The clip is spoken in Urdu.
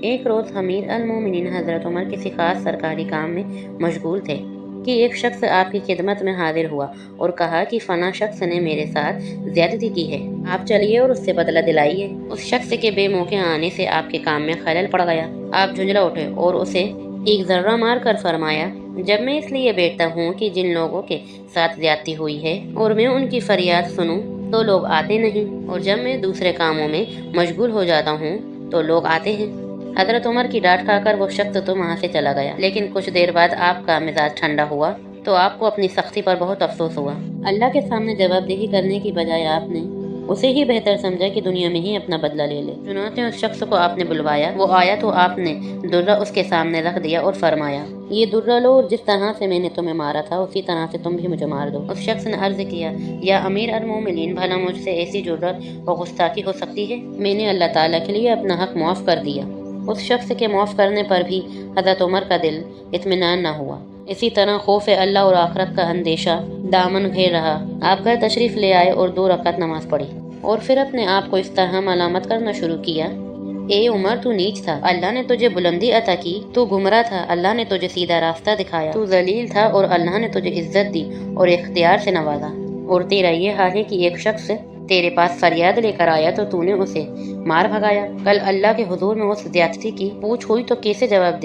ایک روز امیر المومنین حضرت عمر کسی خاص سرکاری کام میں مشغول تھے کہ ایک شخص آپ کی خدمت میں حاضر ہوا اور کہا کہ فلاں شخص نے میرے ساتھ زیادتی کی ہے، آپ چلیے اور اس سے بدلہ دلائیے۔ اس شخص کے بے موقع آنے سے آپ کے کام میں خلل پڑ گیا۔ آپ جھنجلا اٹھے اور اسے ایک ذرہ مار کر فرمایا، جب میں اس لیے بیٹھتا ہوں کہ جن لوگوں کے ساتھ زیادتی ہوئی ہے اور میں ان کی فریاد سنوں تو لوگ آتے نہیں، اور جب میں دوسرے کاموں میں مشغول ہو جاتا ہوں تو لوگ آتے ہیں۔ حضرت عمر کی ڈانٹ کھا کر وہ شخص تو وہاں سے چلا گیا، لیکن کچھ دیر بعد آپ کا مزاج ٹھنڈا ہوا تو آپ کو اپنی سختی پر بہت افسوس ہوا۔ اللہ کے سامنے جواب دہی کرنے کی بجائے آپ نے اسے ہی بہتر سمجھا کہ دنیا میں ہی اپنا بدلہ لے لے۔ چنانچہ اس شخص کو آپ نے بلوایا، وہ آیا تو آپ نے درہ اس کے سامنے رکھ دیا اور فرمایا، یہ درہ لو اور جس طرح سے میں نے تمہیں مارا تھا اسی طرح سے تم بھی مجھے مار دو۔ اس شخص نے عرض کیا، یا امیر المومنین، بھلا مجھ سے ایسی جرأت اور گستاخی ہو سکتی ہے؟ میں نے اللہ تعالیٰ کے لیے اپنا حق معاف کر دیا۔ اس شخص کے معاف کرنے پر بھی حضرت عمر کا دل اطمینان نہ ہوا۔ اسی طرح خوف اللہ اور آخرت کا اندیشہ دامن گھیر رہا۔ آپ گھر تشریف لے آئے اور 2 رکعت نماز پڑھی اور پھر اپنے آپ کو اس طرح ملامت کرنا شروع کیا، اے عمر، تو نیچ تھا، اللہ نے تجھے بلندی عطا کی، تو گمراہ تھا، اللہ نے تجھے سیدھا راستہ دکھایا، تو ذلیل تھا اور اللہ نے تجھے عزت دی اور اختیار سے نوازا، اور تیرا یہ حال ہے کہ ایک شخص تیرے پاس فریاد لے کر آیا تو نے اسے مار بھگایا۔ کل اللہ کے حضور میں اس زیادتی کی پوچھ ہوئی تو کیسے جواب دے